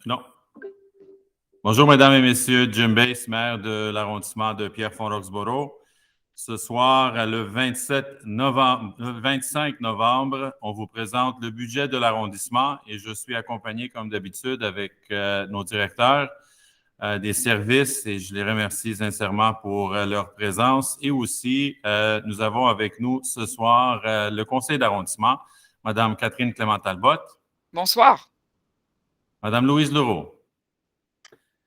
Non. Bonjour, mesdames et messieurs. Jim Bass, maire de l'arrondissement de Pierrefonds-Roxboro. Ce soir, le 25 novembre, on vous présente le budget de l'arrondissement et je suis accompagné, comme d'habitude, avec nos directeurs des services et je les remercie sincèrement pour leur présence. Et aussi, nous avons avec nous ce soir le conseil d'arrondissement, Madame Catherine Clément-Talbot. Bonsoir. Madame Louise Leroux.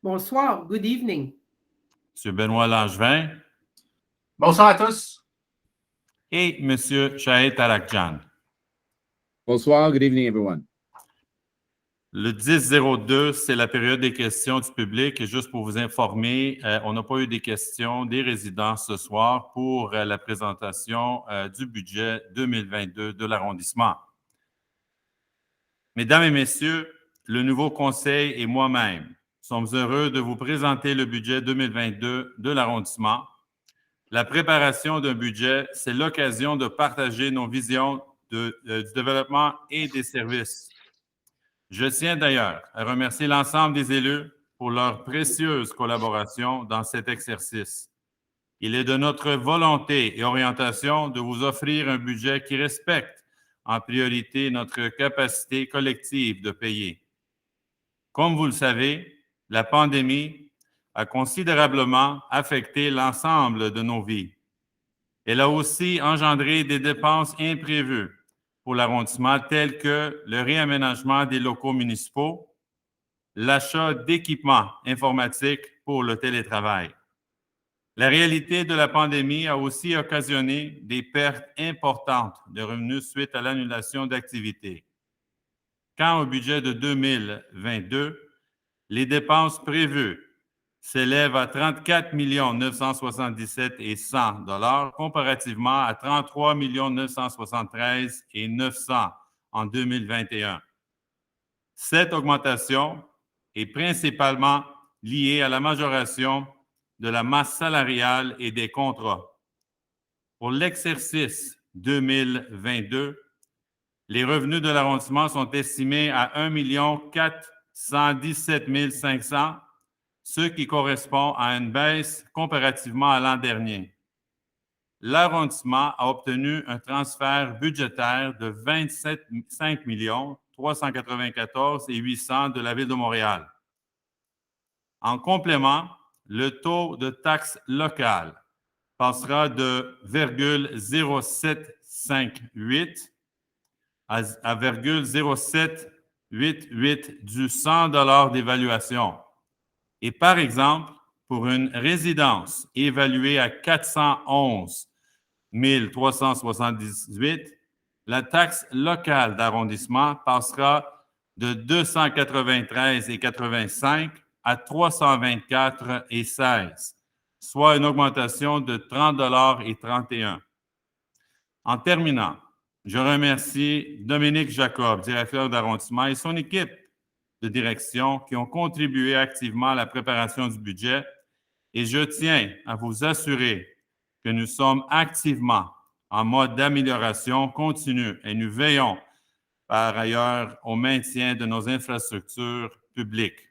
Bonsoir. Good evening. Monsieur Benoît Langevin. Bonsoir à tous. Et Monsieur Shahid Tarakjan. Bonsoir. Good evening, everyone. Le 10-02, c'est la période des questions du public. Et juste pour vous informer, on n'a pas eu des questions des résidents ce soir pour la présentation du budget 2022 de l'arrondissement. Mesdames et messieurs, le nouveau conseil et moi-même sommes heureux de vous présenter le budget 2022 de l'arrondissement. La préparation d'un budget, c'est l'occasion de partager nos visions du développement et des services. Je tiens d'ailleurs à remercier l'ensemble des élus pour leur précieuse collaboration dans cet exercice. Il est de notre volonté et orientation de vous offrir un budget qui respecte en priorité notre capacité collective de payer. Comme vous le savez, la pandémie a considérablement affecté l'ensemble de nos vies. Elle a aussi engendré des dépenses imprévues pour l'arrondissement telles que le réaménagement des locaux municipaux, l'achat d'équipements informatiques pour le télétravail. La réalité de la pandémie a aussi occasionné des pertes importantes de revenus suite à l'annulation d'activités. Quant au budget de 2022, les dépenses prévues s'élèvent à 34 977 100 $ comparativement à 33 973 900 en 2021. Cette augmentation est principalement liée à la majoration de la masse salariale et des contrats. Pour l'exercice 2022, les revenus de l'arrondissement sont estimés à 1 417 500, ce qui correspond à une baisse comparativement à l'an dernier. L'arrondissement a obtenu un transfert budgétaire de 25 394 800 de la Ville de Montréal. En complément, le taux de taxe locale passera de 0,0758 à 0,0788 du 100 $ d'évaluation. Et par exemple, pour une résidence évaluée à 411 378, la taxe locale d'arrondissement passera de 293,85 à 324,16, soit une augmentation de 30,31 $. En terminant, je remercie Dominique Jacob, directeur d'arrondissement, et son équipe de direction qui ont contribué activement à la préparation du budget et je tiens à vous assurer que nous sommes activement en mode d'amélioration continue et nous veillons par ailleurs au maintien de nos infrastructures publiques.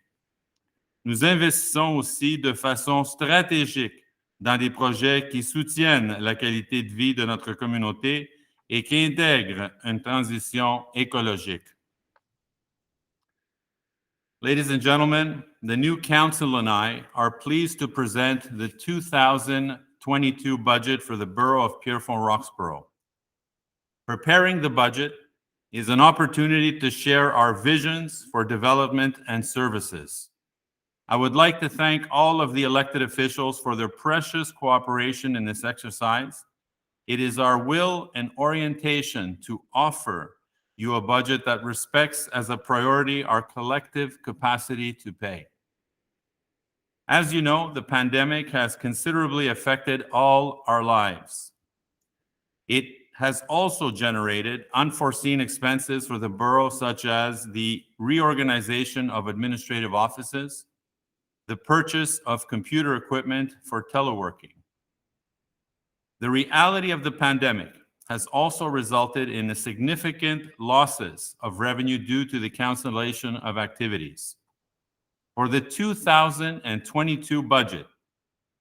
Nous investissons aussi de façon stratégique dans des projets qui soutiennent la qualité de vie de notre communauté et qui intègrent une transition écologique. Ladies and gentlemen, the new council and I are pleased to present the 2022 budget for the Borough of Pierrefonds-Roxboro. Preparing the budget is an opportunity to share our visions for development and services. I would like to thank all of the elected officials for their precious cooperation in this exercise. It is our will and orientation to offer you a budget that respects as a priority our collective capacity to pay. As you know, the pandemic has considerably affected all our lives. It has also generated unforeseen expenses for the borough, such as the reorganization of administrative offices, the purchase of computer equipment for teleworking. The reality of the pandemic has also resulted in significant losses of revenue due to the cancellation of activities. For the 2022 budget,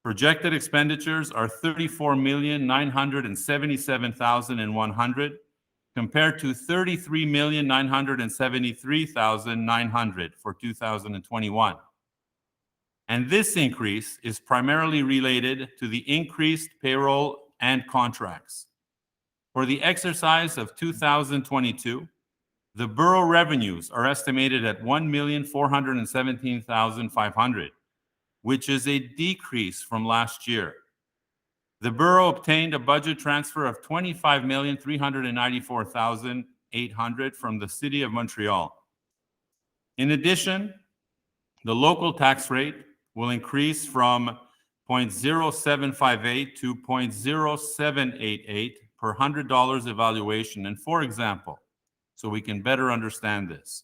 projected expenditures are $34,977,100 compared to $33,973,900 for 2021. And this increase is primarily related to the increased payroll and contracts. For the exercise of 2022, the borough revenues are estimated at $1,417,500, which is a decrease from last year. The borough obtained a budget transfer of $25,394,800 from the City of Montreal. In addition, the local tax rate will increase from 0.0758 to 0.0788 per $100 evaluation. And for example, so we can better understand this,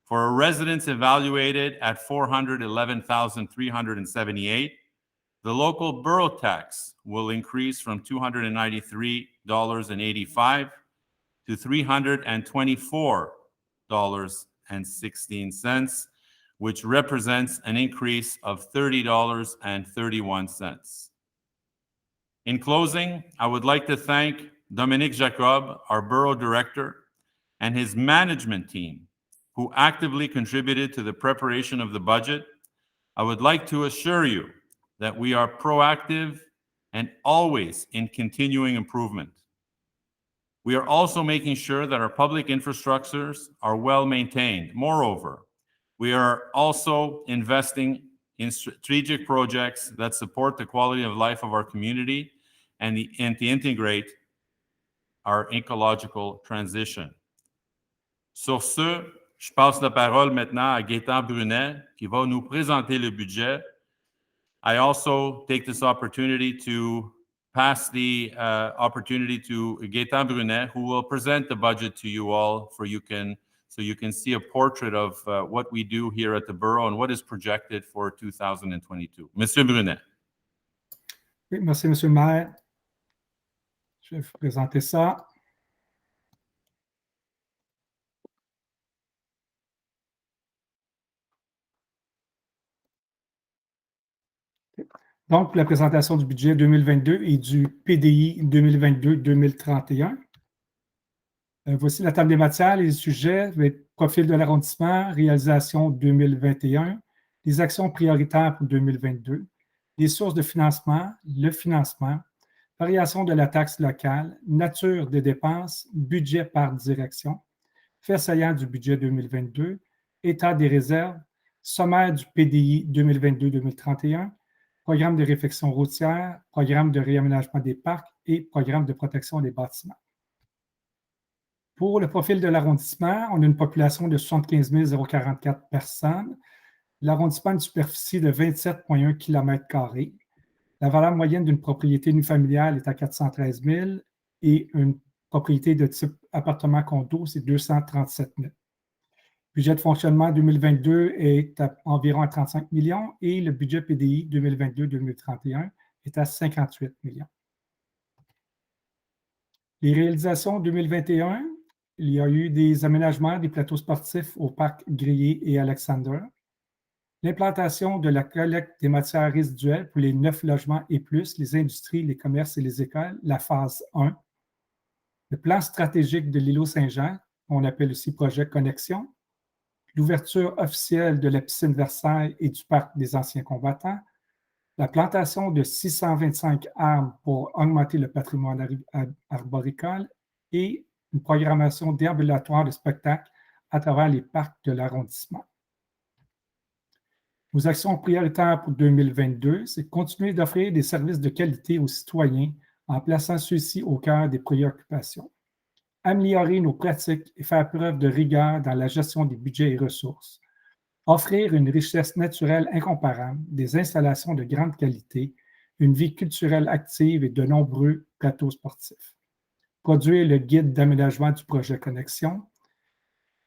for a residence evaluated at $411,378, the local borough tax will increase from $293.85 to $324.16, which represents an increase of $30.31. In closing, I would like to thank Dominique Jacob, our borough director, and his management team, who actively contributed to the preparation of the budget. I would like to assure you that we are proactive and always in continuing improvement. We are also making sure that our public infrastructures are well maintained. Moreover, we are also investing in strategic projects that support the quality of life of our community and to integrate our ecological transition. Sur ce, je passe la parole maintenant à Gaétan Brunet, qui va nous présenter le budget. I also take this opportunity to pass the opportunity to Gaétan Brunet, who will present the budget to you all so you can see a portrait of what we do here at the borough and what is projected for 2022. Monsieur Brunet. Oui, merci, Monsieur le maire. Je vais vous présenter ça. Donc, pour la présentation du budget 2022 et du PDI 2022-2031. Voici la table des matières, les sujets, profil de l'arrondissement, réalisation 2021, les actions prioritaires pour 2022, les sources de financement, le financement, variation de la taxe locale, nature des dépenses, budget par direction, fait saillant du budget 2022, état des réserves, sommaire du PDI 2022-2031, programme de réfection routière, programme de réaménagement des parcs et programme de protection des bâtiments. Pour le profil de l'arrondissement, on a une population de 75 044 personnes, l'arrondissement a une superficie de 27,1 km². La valeur moyenne d'une propriété unifamiliale est à 413 000 et une propriété de type appartement-condo, c'est 237 000. Le budget de fonctionnement 2022 est environ à 35 millions et le budget PDI 2022-2031 est à 58 millions. Les réalisations 2021, il y a eu des aménagements des plateaux sportifs au parc Grillé et Alexander, l'implantation de la collecte des matières résiduelles pour les 9 logements et plus, les industries, les commerces et les écoles, la phase 1, le plan stratégique de l'îlot Saint-Jean, qu'on appelle aussi projet Connexion, l'ouverture officielle de la piscine Versailles et du parc des anciens combattants, la plantation de 625 arbres pour augmenter le patrimoine arboricole et une programmation déambulatoire de spectacles à travers les parcs de l'arrondissement. Nos actions prioritaires pour 2022, c'est continuer d'offrir des services de qualité aux citoyens en plaçant ceux-ci au cœur des préoccupations. Améliorer nos pratiques et faire preuve de rigueur dans la gestion des budgets et ressources. Offrir une richesse naturelle incomparable, des installations de grande qualité, une vie culturelle active et de nombreux plateaux sportifs. Produire le guide d'aménagement du projet Connexion.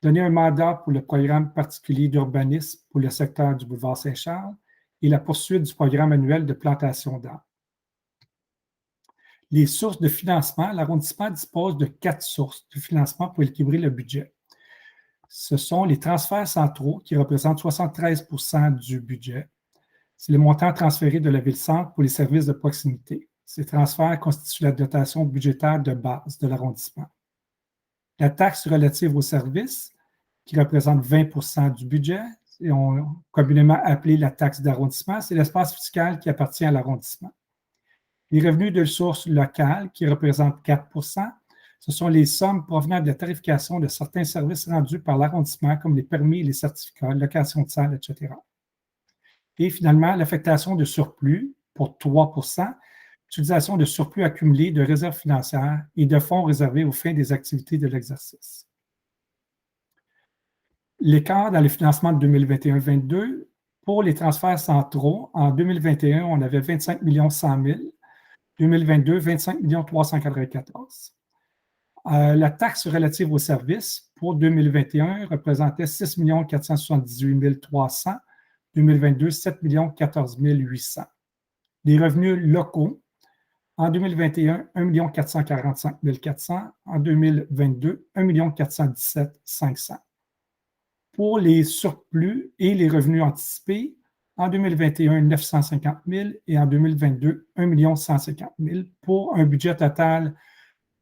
Donner un mandat pour le programme particulier d'urbanisme pour le secteur du boulevard Saint-Charles et la poursuite du programme annuel de plantation d'arbres. Les sources de financement, l'arrondissement dispose de 4 sources de financement pour équilibrer le budget. ce sont les transferts centraux qui représentent 73% du budget. C'est le montant transféré de la ville-centre pour les services de proximité. Ces transferts constituent la dotation budgétaire de base de l'arrondissement. La taxe relative aux services, qui représente 20% du budget, et communément appelée la taxe d'arrondissement, c'est l'espace fiscal qui appartient à l'arrondissement. Les revenus de source locale, qui représentent 4%, ce sont les sommes provenant de la tarification de certains services rendus par l'arrondissement, comme les permis, les certificats, location de salle, etc. Et finalement, l'affectation de surplus, pour 3%, utilisation de surplus accumulés de réserves financières et de fonds réservés aux fins des activités de l'exercice. L'écart dans les financements de 2021-22, pour les transferts centraux, en 2021, on avait 25 100 000 2022, 25 394 000 La taxe relative aux services, pour 2021, représentait 6 478 300 2022, 7 14 800 Les revenus locaux, en 2021, 1 445 400 en 2022, 1 417 500 Pour les surplus et les revenus anticipés, en 2021, 950 000 et en 2022, 1 150 000 pour un budget total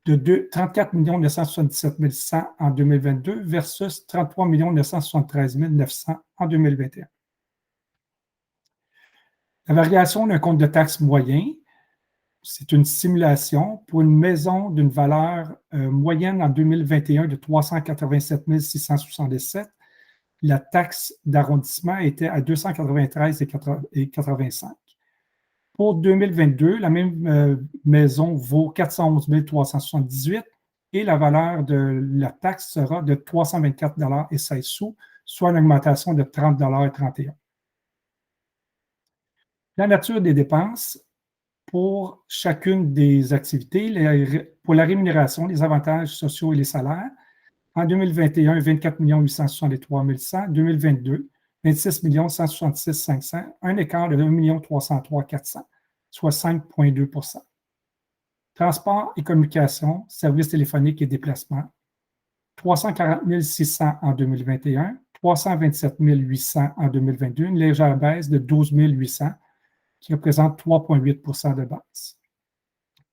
de 34 977 100 en 2022 versus 33 973 900 en 2021. La variation d'un compte de taxe moyen, c'est une simulation pour une maison d'une valeur moyenne en 2021 de 387 677. La taxe d'arrondissement était à 293,85. Pour 2022, la même maison vaut 411 378 et la valeur de la taxe sera de 324,16 $, soit une augmentation de 30,31 $. La nature des dépenses pour chacune des activités, pour la rémunération, les avantages sociaux et les salaires, en 2021, 24 863 100, 2022, 26 166 500, un écart de 1 303 400, soit 5,2 %. Transport et communication, services téléphoniques et déplacements, 340 600 en 2021, 327 800 en 2022, une légère baisse de 12 800 qui représente 3,8 % de base.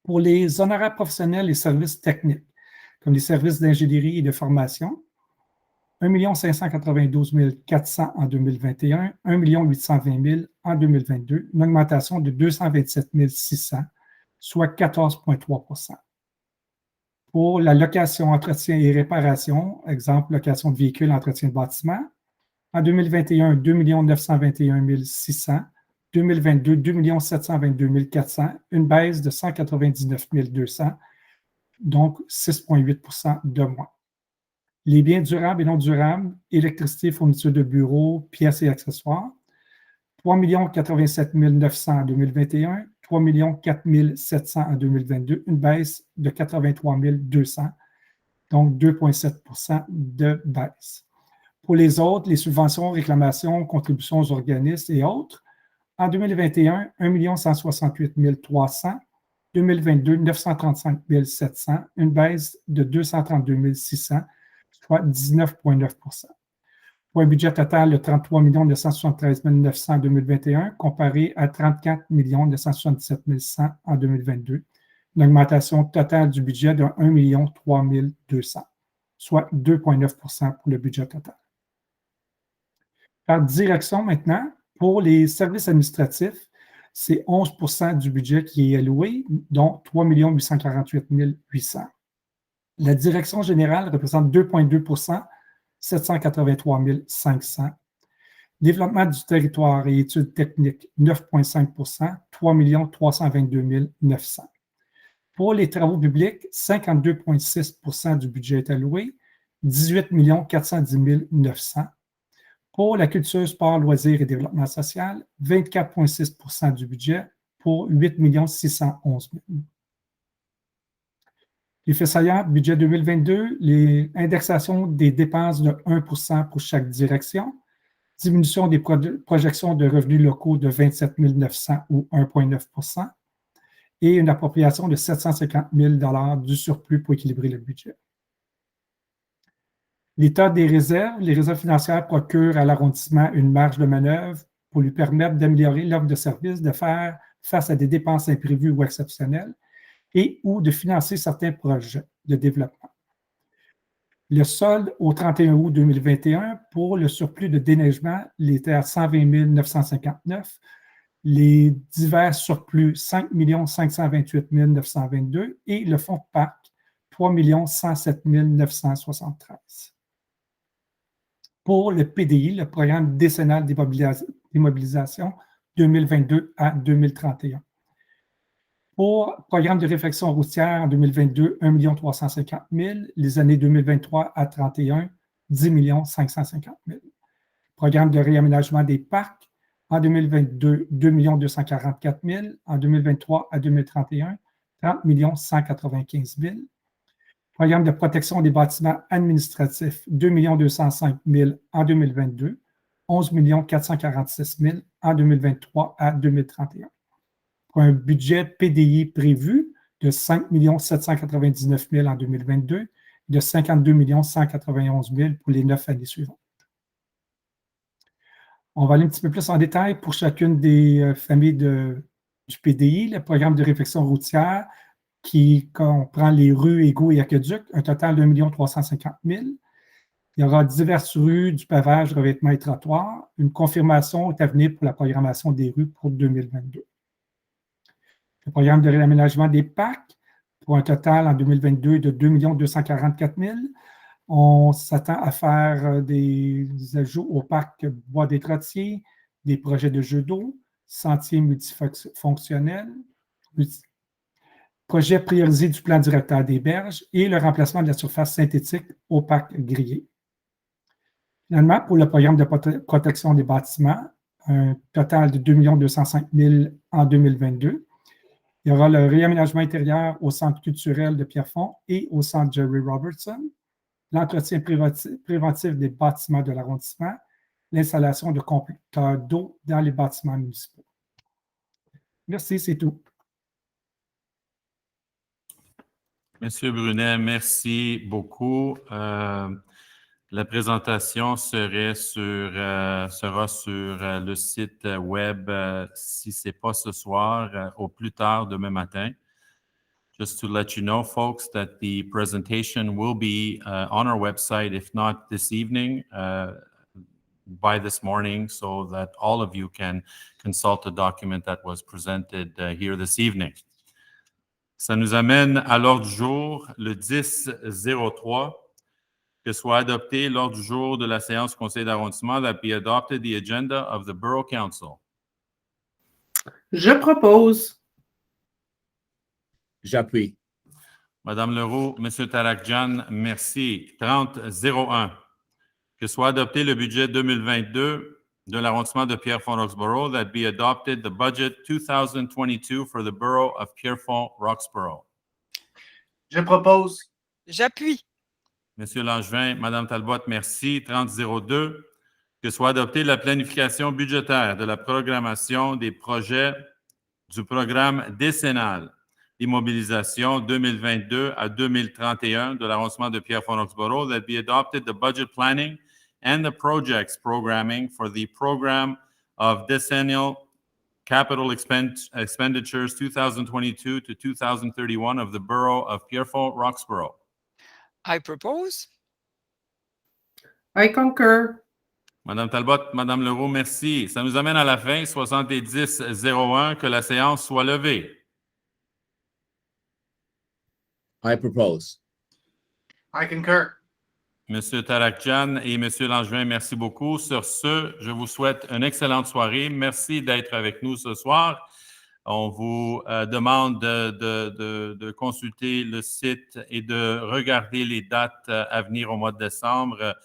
Pour les honoraires professionnels et services techniques, comme les services d'ingénierie et de formation, 1 592 400 en 2021, 1 820 000 en 2022, une augmentation de 227 600, soit 14,3 %. Pour la location, entretien et réparation, exemple, location de véhicules, entretien de bâtiments, en 2021, 2 921 600, 2022, 2 722 400, une baisse de 199 200, donc 6,8 % de moins. Les biens durables et non durables, électricité, fourniture de bureaux, pièces et accessoires, 3 87 900 en 2021, 3 4 700 en 2022, une baisse de 83 200, donc 2,7 % de baisse. Pour les autres, les subventions, réclamations, contributions aux organismes et autres, en 2021, 1 168 300, 2022, 935 700, une baisse de 232 600, soit 19,9 %. Pour un budget total de 33 973 900 en 2021, comparé à 34 977 100 en 2022, une augmentation totale du budget de 1 3 200, soit 2,9 % pour le budget total. Par direction maintenant, pour les services administratifs, c'est 11 % du budget qui est alloué, dont 3 848 800. La direction générale représente 2,2 %, 783 500. Développement du territoire et études techniques, 9,5 %, 3 322 900. Pour les travaux publics, 52,6 % du budget est alloué, 18 410 900. Pour la culture, sport, loisirs et développement social, 24,6 % du budget pour 8 611 000. Les faits saillants, budget 2022, les indexations des dépenses de 1 % pour chaque direction, diminution des projections de revenus locaux de 27 900 ou 1,9 % et une appropriation de 750 000 $ du surplus pour équilibrer le budget. L'état des réserves, les réserves financières procurent à l'arrondissement une marge de manœuvre pour lui permettre d'améliorer l'offre de services, de faire face à des dépenses imprévues ou exceptionnelles et ou de financer certains projets de développement. Le solde au 31 août 2021 pour le surplus de déneigement, il était à 120 959. Les divers surplus, 5 528 922 et le fonds de parc, 3 107 973. Pour le PDI, le programme décennal d'immobilisation 2022 à 2031. Pour le programme de réfection routière en 2022, 1 350 000. Les années 2023 à 31, 10 550 000. Programme de réaménagement des parcs en 2022, 2 244 000. En 2023 à 2031, 30 195 000. Programme de protection des bâtiments administratifs, 2 205 000 en 2022, 11 446 000 en 2023 à 2031. Pour un budget PDI prévu de 5 799 000 en 2022 et de 52 191 000 pour les 9 années suivantes. On va aller un petit peu plus en détail pour chacune des familles du PDI. Le programme de réfection routière qui comprend les rues, égouts et aqueducs, un total de 1 350 000. Il y aura diverses rues, du pavage, revêtement et trottoirs. Une confirmation est à venir pour la programmation des rues pour 2022. Le programme de réaménagement des parcs, pour un total en 2022 de 2 244 000. On s'attend à faire des ajouts au parc Bois des Trottiers, des projets de jeux d'eau, sentiers multifonctionnels, projet priorisé du plan directeur des berges et le remplacement de la surface synthétique au parc grillé. Finalement, pour le programme de protection des bâtiments, un total de 2 205 000 en 2022. Il y aura le réaménagement intérieur au centre culturel de Pierrefonds et au centre Jerry Robertson, l'entretien préventif des bâtiments de l'arrondissement, l'installation de compacteurs d'eau dans les bâtiments municipaux. Merci, c'est tout. Monsieur Brunet, merci beaucoup. La présentation sera sur le site web, si ce n'est pas ce soir, au plus tard demain matin. Just to let you know, folks, that the presentation will be on our website, if not this evening, by this morning, so that all of you can consult the document that was presented here this evening. Ça nous amène à l'ordre du jour, le 10-03, que soit adopté l'ordre du jour de la séance du Conseil d'arrondissement, that be adopted the agenda of the Borough Council. Je propose. J'appuie. Madame Leroux, Monsieur Tarakjan, merci. 30-01, que soit adopté le budget 2022 de l'arrondissement de Pierrefonds-Roxborough, that be adopted the budget 2022 for the Borough of Pierrefonds-Roxborough. Je propose. J'appuie. Monsieur Langevin, Madame Talbot, merci. 30-02, que soit adoptée la planification budgétaire de la programmation des projets du programme décennal d'immobilisation 2022 à 2031 de l'arrondissement de Pierrefonds-Roxborough, that be adopted the budget planning and the projects programming for the program of decennial capital expenditures 2022 to 2031 of the Borough of Pierrefonds-Roxborough. I propose. I concur. Madame Talbot, Madame Leroux, merci. Ça nous amène à la fin, 70-01, que la séance soit levée. I propose. I concur. Monsieur Tarakjan et Monsieur Langevin, merci beaucoup. Sur ce, je vous souhaite une excellente soirée. Merci d'être avec nous ce soir. On vous demande de consulter le site et de regarder les dates à venir au mois de décembre.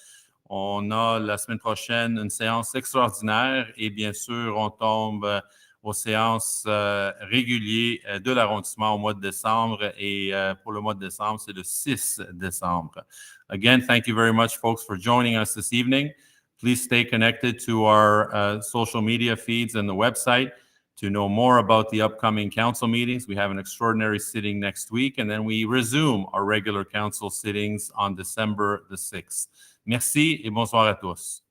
On a la semaine prochaine une séance extraordinaire et bien sûr, on tombe aux séances régulières de l'arrondissement au mois de décembre. Et pour le mois de décembre, c'est le 6 décembre. Again, thank you very much, folks, for joining us this evening. Please stay connected to our social media feeds and the website to know more about the upcoming council meetings. We have an extraordinary sitting next week, and then we resume our regular council sittings on December the 6th. Merci et bonsoir à tous.